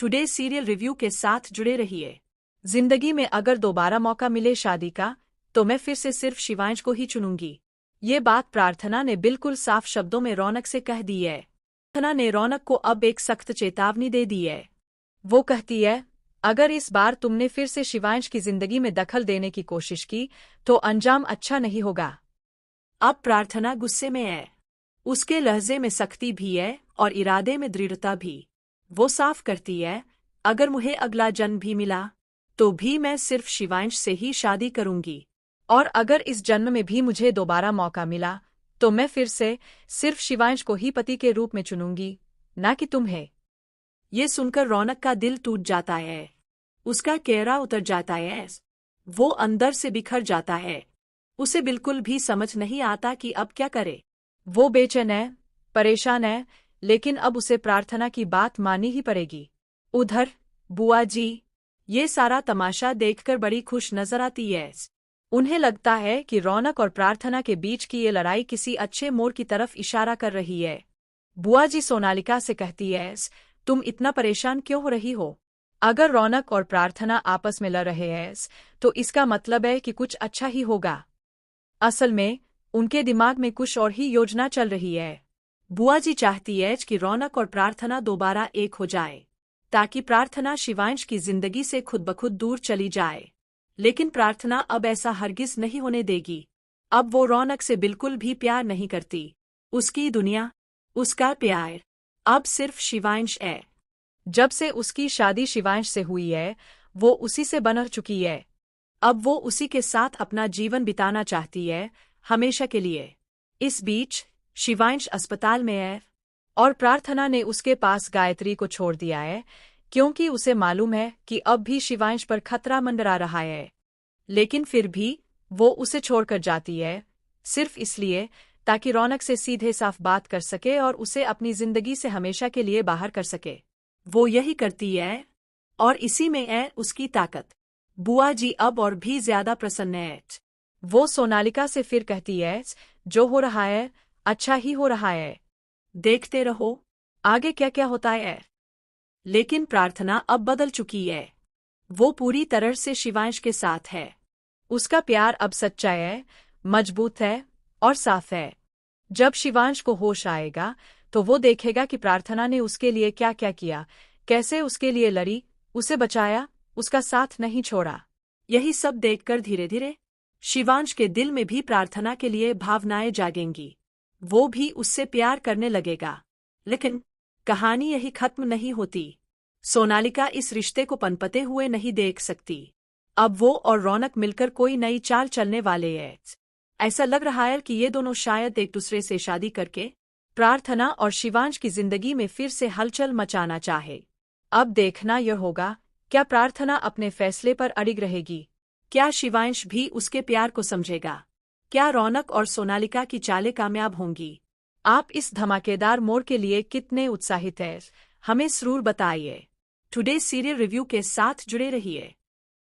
Today serial review के साथ जुड़े रहिए। जिंदगी में अगर दोबारा मौका मिले शादी का, तो मैं फिर से सिर्फ शिवांश को ही चुनूंगी। ये बात प्रार्थना ने बिल्कुल साफ शब्दों में रौनक से कह दी है। प्रार्थना ने रौनक को अब एक सख्त चेतावनी दे दी है। वो कहती है, अगर इस बार तुमने फिर से शिवांश की जिंदगी में दखल देने की कोशिश की, तो अंजाम अच्छा नहीं होगा। अब प्रार्थना गुस्से में है। उसके लहजे में सख्ती भी है और इरादे में दृढ़ता भी। वो साफ करती है, अगर मुझे अगला जन्म भी मिला, तो भी मैं सिर्फ शिवांश से ही शादी करूंगी। और अगर इस जन्म में भी मुझे दोबारा मौका मिला, तो मैं फिर से सिर्फ शिवांश को ही पति के रूप में चुनूंगी, ना कि तुम्हें। ये सुनकर रौनक का दिल टूट जाता है। उसका चेहरा उतर जाता है। वो अंदर से बिखर जाता है। उसे बिल्कुल भी समझ नहीं आता कि अब क्या करे। वो बेचैन है, परेशान है, लेकिन अब उसे प्रार्थना की बात माननी ही पड़ेगी। उधर बुआ जी ये सारा तमाशा देखकर बड़ी खुश नजर आती है। उन्हें लगता है कि रौनक और प्रार्थना के बीच की ये लड़ाई किसी अच्छे मोड़ की तरफ इशारा कर रही है। बुआ जी सोनालिका से कहती है, तुम इतना परेशान क्यों हो रही हो? अगर रौनक और प्रार्थना आपस में लड़ रहे हैं, तो इसका मतलब है कि कुछ अच्छा ही होगा। असल में उनके दिमाग में कुछ और ही योजना चल रही है। बुआ जी चाहती है कि रौनक और प्रार्थना दोबारा एक हो जाए, ताकि प्रार्थना शिवांश की जिंदगी से खुद ब खुद दूर चली जाए। लेकिन प्रार्थना अब ऐसा हरगिज नहीं होने देगी। अब वो रौनक से बिल्कुल भी प्यार नहीं करती। उसकी दुनिया, उसका प्यार अब सिर्फ शिवांश है। जब से उसकी शादी शिवांश से हुई है, वो उसी से बंध चुकी है। अब वो उसी के साथ अपना जीवन बिताना चाहती है, हमेशा के लिए। इस बीच शिवांश अस्पताल में है और प्रार्थना ने उसके पास गायत्री को छोड़ दिया है, क्योंकि उसे मालूम है कि अब भी शिवांश पर खतरा मंडरा रहा है। लेकिन फिर भी वो उसे छोड़कर जाती है, सिर्फ इसलिए ताकि रौनक से सीधे साफ बात कर सके और उसे अपनी जिंदगी से हमेशा के लिए बाहर कर सके। वो यही करती है, और इसी में है उसकी ताकत। बुआ जी अब और भी ज्यादा प्रसन्न है। वो सोनालिका से फिर कहती है, जो हो रहा है अच्छा ही हो रहा है, देखते रहो आगे क्या क्या होता है। लेकिन प्रार्थना अब बदल चुकी है। वो पूरी तरह से शिवांश के साथ है। उसका प्यार अब सच्चा है, मजबूत है और साफ है। जब शिवांश को होश आएगा, तो वो देखेगा कि प्रार्थना ने उसके लिए क्या क्या किया, कैसे उसके लिए लड़ी, उसे बचाया, उसका साथ नहीं छोड़ा। यही सब देखकर धीरे धीरे शिवांश के दिल में भी प्रार्थना के लिए भावनाएं जागेंगी। वो भी उससे प्यार करने लगेगा। लेकिन कहानी यही खत्म नहीं होती। सोनालिका इस रिश्ते को पनपते हुए नहीं देख सकती। अब वो और रौनक मिलकर कोई नई चाल चलने वाले हैं। ऐसा लग रहा है कि ये दोनों शायद एक दूसरे से शादी करके प्रार्थना और शिवांश की जिंदगी में फिर से हलचल मचाना चाहे। अब देखना यह होगा, क्या प्रार्थना अपने फैसले पर अड़िग रहेगी? क्या शिवांश भी उसके प्यार को समझेगा? क्या रौनक और सोनालिका की चालें कामयाब होंगी? आप इस धमाकेदार मोड़ के लिए कितने उत्साहित हैं? हमें जरूर बताइए। टुडे सीरियल रिव्यू के साथ जुड़े रहिए।